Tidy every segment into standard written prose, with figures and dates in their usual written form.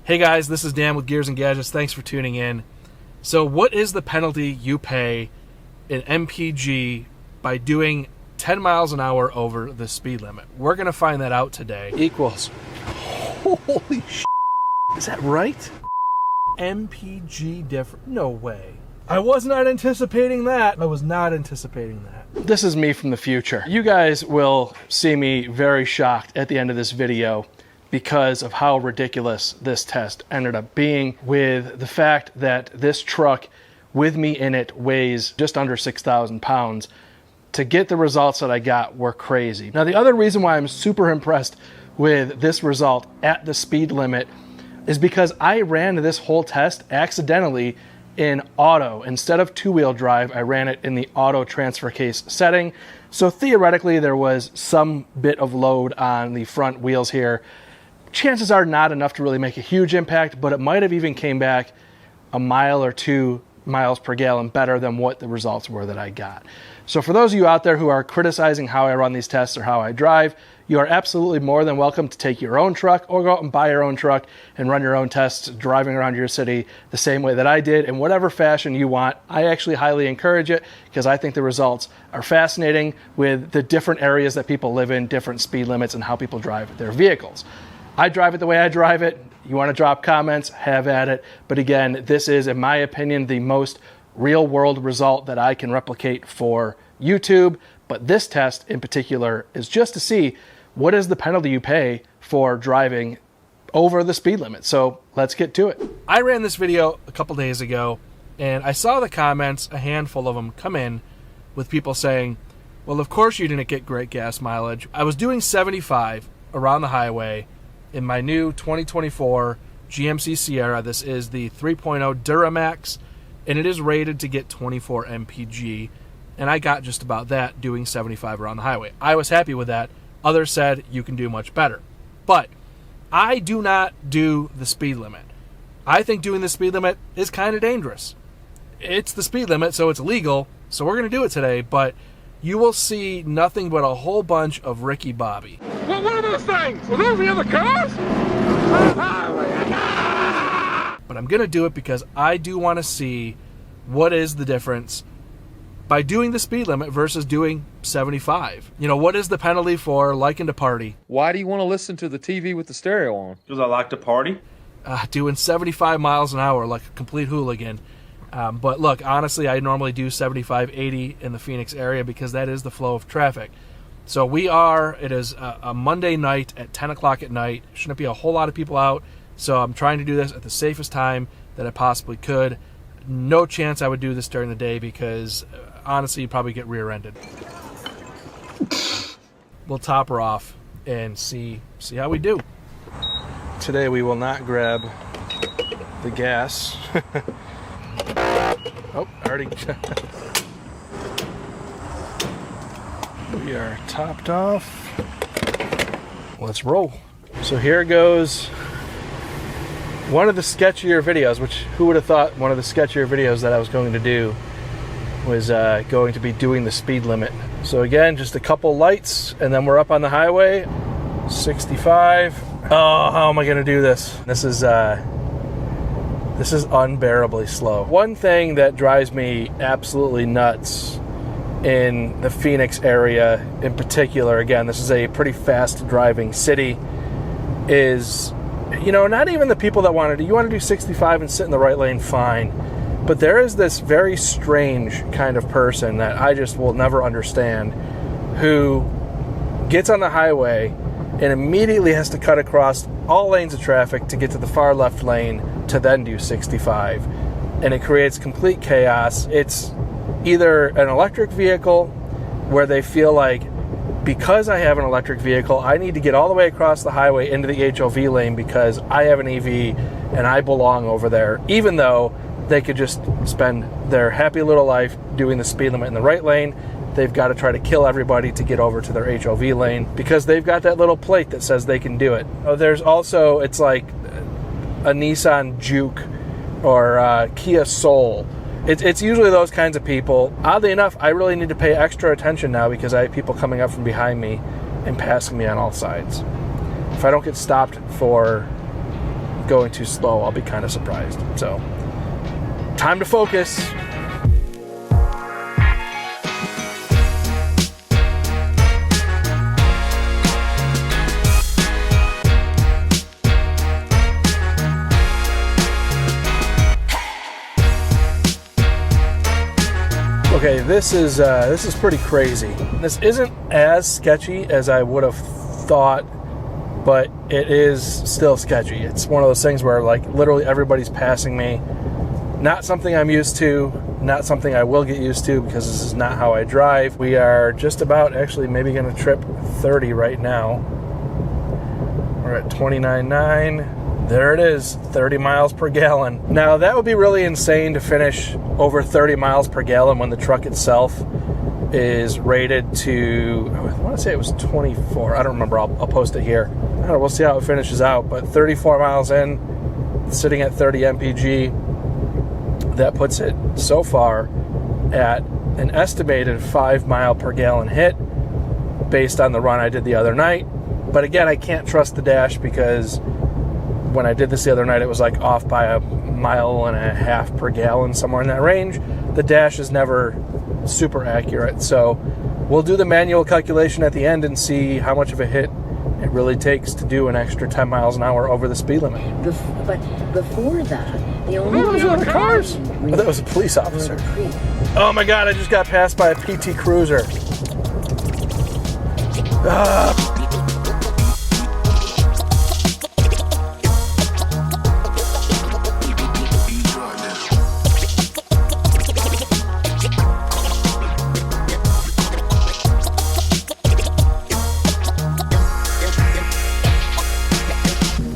Hey guys, this is Dan with Gears and Gadgets. Thanks for tuning in. So what is the penalty you pay in MPG by doing 10 miles an hour over the speed limit? We're going to find that out today. Equals. Holy shit. Is that right? MPG different. No way. I was not anticipating that. This is me from the future. You guys will see me very shocked at the end of this video because of how ridiculous this test ended up being, with the fact that this truck with me in it weighs just under 6,000 pounds. To get the results that I got were crazy. Now, the other reason why I'm super impressed with this result at the speed limit is because I ran this whole test accidentally in auto. Instead of two-wheel drive, I ran it in the auto transfer case setting. So theoretically, there was some bit of load on the front wheels here. Chances are not enough to really make a huge impact, but it might have even came back a mile or 2 miles per gallon better than what the results were that I got. So for those of you out there who are criticizing how I run these tests or how I drive, you are absolutely more than welcome to take your own truck or go out and buy your own truck and run your own tests driving around your city the same way that I did, in whatever fashion you want. I actually highly encourage it because I think the results are fascinating with the different areas that people live in, different speed limits, and how people drive their vehicles. I drive it the way I drive it. You want to drop comments, have at it. But again, this is, in my opinion, the most real world result that I can replicate for YouTube. But this test in particular is just to see what is the penalty you pay for driving over the speed limit. So let's get to it. I ran this video a couple days ago and I saw the comments, a handful of them, come in with people saying, well, of course you didn't get great gas mileage. I was doing 75 around the highway in my new 2024 GMC Sierra. This is the 3.0 Duramax, and it is rated to get 24 MPG, and I got just about that doing 75 around the highway. I was happy with that. Others said you can do much better. But I do not do the speed limit. I think doing the speed limit is kind of dangerous. It's the speed limit, so it's legal, so we're going to do it today, but you will see nothing but a whole bunch of Ricky Bobby. Well, what are those things? Are those the other cars? But I'm going to do it because I do want to see what is the difference by doing the speed limit versus doing 75. You know, what is the penalty for liking to party? Why do you want to listen to the TV with the stereo on? Because I like to party. Doing 75 miles an hour like a complete hooligan. But look, honestly, I normally do 75, 80 in the Phoenix area because that is the flow of traffic. So it is a Monday night at 10 o'clock at night. Shouldn't be a whole lot of people out. So I'm trying to do this at the safest time that I possibly could. No chance I would do this during the day because honestly, you'd probably get rear-ended. We'll top her off and see how we do. Today we will not grab the gas. Oh, already. We are topped off. Let's roll. So here goes one of the sketchier videos, which who would have thought one of the sketchier videos that I was going to do was going to be doing the speed limit. So again, just a couple lights and then we're up on the highway. 65. Oh, how am I going to do this? This is unbearably slow. One thing that drives me absolutely nuts in the Phoenix area in particular, again, this is a pretty fast driving city, is, you know, not even the people that want to do 65 and sit in the right lane, fine. But there is this very strange kind of person that I just will never understand who gets on the highway and immediately has to cut across all lanes of traffic to get to the far left lane to then do 65. And it creates complete chaos. It's either an electric vehicle where they feel like, because I have an electric vehicle, I need to get all the way across the highway into the HOV lane because I have an EV and I belong over there, even though they could just spend their happy little life doing the speed limit in the right lane. They've got to try to kill everybody to get over to their HOV lane because they've got that little plate that says they can do it. There's also, it's like a Nissan Juke or Kia Soul. It's usually those kinds of people. Oddly enough, I really need to pay extra attention now because I have people coming up from behind me and passing me on all sides. If I don't get stopped for going too slow, I'll be kind of surprised. So, time to focus. Okay, this is pretty crazy. This isn't as sketchy as I would have thought, but it is still sketchy. It's one of those things where like literally everybody's passing me. Not something I'm used to, not something I will get used to because this is not how I drive. We are just about actually maybe going to trip 30 right now. We're at 29.9. There it is, 30 miles per gallon. Now that would be really insane to finish over 30 miles per gallon when the truck itself is rated to, I want to say it was 24. I don't remember. I'll post it here. I don't know. We'll see how it finishes out. But 34 miles in, sitting at 30 MPG, that puts it so far at an estimated 5 mile per gallon hit based on the run I did the other night. But again, I can't trust the dash because when I did this the other night, it was like off by 1.5 miles per gallon, somewhere in that range. The dash is never super accurate. So we'll do the manual calculation at the end and see how much of a hit it really takes to do an extra 10 miles an hour over the speed limit. But before that, the only those are the cars. Oh, that was a police officer. Oh my God, I just got passed by a PT Cruiser.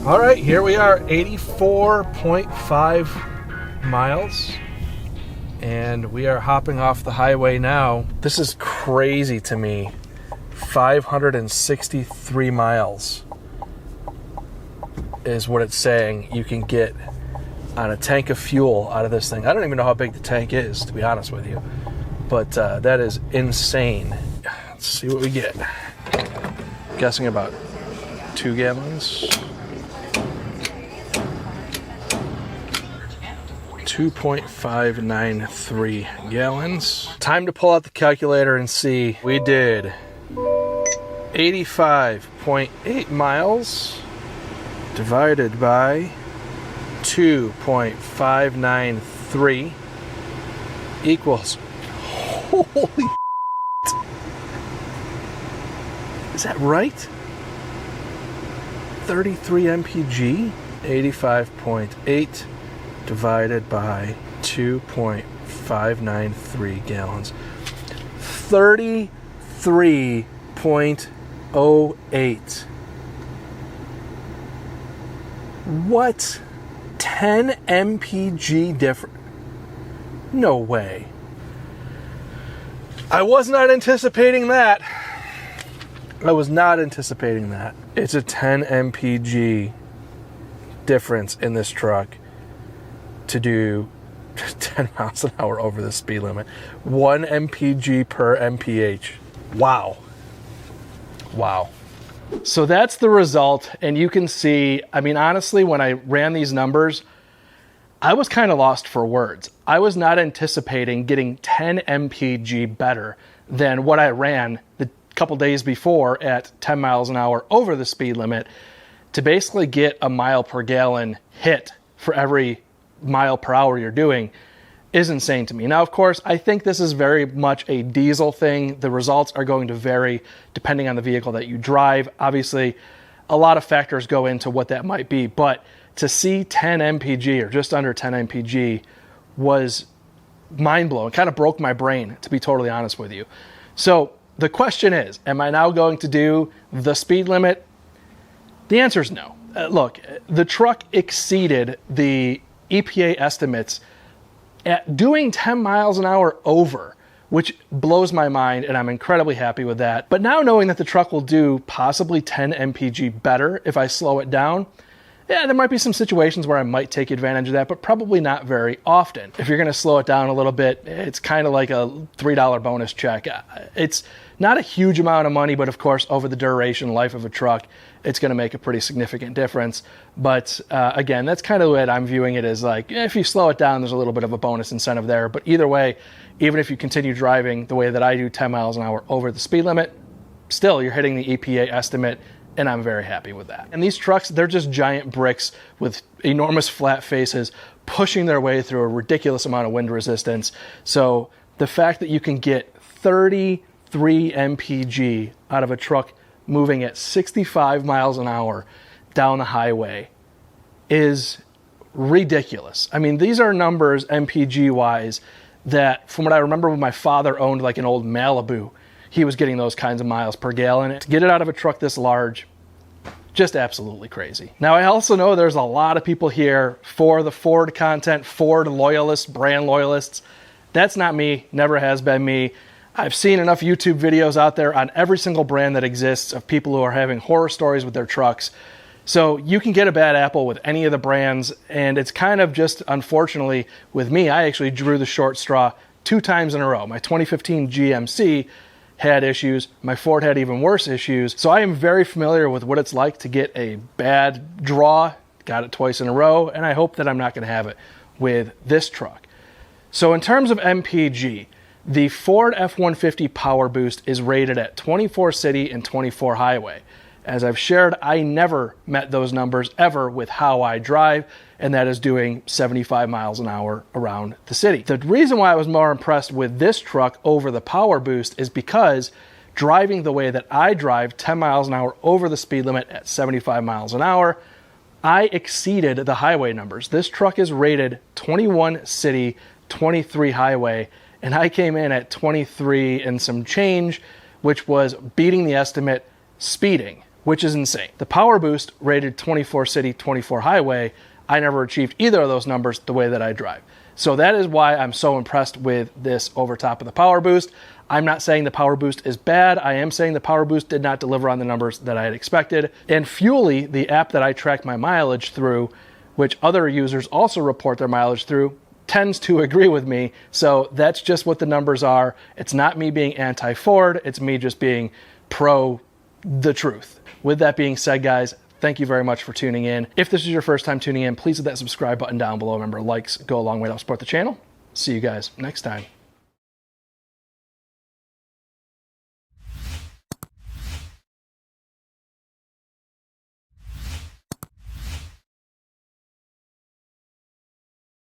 All right, here we are, 84.5 miles, and we are hopping off the highway now. This is crazy to me. 563 miles is what it's saying you can get on a tank of fuel out of this thing. I don't even know how big the tank is, to be honest with you, but that is insane. Let's see what we get. I'm guessing about 2 gallons. 2.593 gallons. Time to pull out the calculator and see. We did 85.8 miles divided by 2.593 equals, holy is that right? 33 MPG? 85.8 divided by 2.593 gallons. 33.08. What? 10 MPG different? No way. I was not anticipating that. I was not anticipating that. It's a 10 MPG difference in this truck to do 10 miles an hour over the speed limit. 1 MPG per MPH. Wow. Wow. So that's the result, and you can see, I mean, honestly, when I ran these numbers, I was kind of lost for words. I was not anticipating getting 10 MPG better than what I ran the couple days before at 10 miles an hour over the speed limit to basically get a mile per gallon hit for every mile per hour you're doing is insane to me. Now, of course, I think this is very much a diesel thing. The results are going to vary depending on the vehicle that you drive. Obviously, a lot of factors go into what that might be, but to see 10 MPG or just under 10 MPG was mind-blowing. It kind of broke my brain, to be totally honest with you. So the question is, am I now going to do the speed limit? The answer is no. Look, the truck exceeded the EPA estimates at doing 10 miles an hour over, which blows my mind, and I'm incredibly happy with that. But now knowing that the truck will do possibly 10 MPG better if I slow it down yeah, there might be some situations where I might take advantage of that, but probably not very often. If you're going to slow it down a little bit, it's kind of like a $3 bonus check. It's not a huge amount of money, but of course, over the duration life of a truck, it's going to make a pretty significant difference. But again, that's kind of the way I'm viewing it, is like, if you slow it down, there's a little bit of a bonus incentive there. But either way, even if you continue driving the way that I do, 10 miles an hour over the speed limit, still you're hitting the EPA estimate, and I'm very happy with that. And these trucks, they're just giant bricks with enormous flat faces pushing their way through a ridiculous amount of wind resistance. So the fact that you can get 33 MPG out of a truck moving at 65 miles an hour down the highway is ridiculous. I mean, these are numbers MPG-wise that, from what I remember when my father owned like an old Malibu, he was getting those kinds of miles per gallon. To get it out of a truck this large, just absolutely crazy. Now, I also know there's a lot of people here for the Ford content, Ford loyalists, brand loyalists. That's not me, never has been me. I've seen enough YouTube videos out there on every single brand that exists of people who are having horror stories with their trucks. So you can get a bad apple with any of the brands, and it's kind of just, unfortunately, with me, I actually drew the short straw 2 times in a row. My 2015 GMC had issues. My Ford had even worse issues. So I am very familiar with what it's like to get a bad draw. Got it twice in a row, and I hope that I'm not going to have it with this truck. So in terms of MPG, the Ford F-150 Power Boost is rated at 24 city and 24 highway. As I've shared, I never met those numbers ever with how I drive, and that is doing 75 miles an hour around the city. The reason why I was more impressed with this truck over the Power Boost is because driving the way that I drive, 10 miles an hour over the speed limit at 75 miles an hour, I exceeded the highway numbers. This truck is rated 21 city, 23 highway, and I came in at 23 and some change, which was beating the estimate speeding, which is insane. The Power Boost rated 24 city, 24 highway, I never achieved either of those numbers the way that I drive. So that is why I'm so impressed with this over top of the Power Boost. I'm not saying the Power Boost is bad. I am saying the Power Boost did not deliver on the numbers that I had expected. And Fuely, the app that I track my mileage through, which other users also report their mileage through, tends to agree with me. So that's just what the numbers are. It's not me being anti-Ford. It's me just being pro the truth. With that being said, guys, thank you very much for tuning in. If this is your first time tuning in, please hit that subscribe button down below. Remember, likes go a long way to help support the channel. See you guys next time.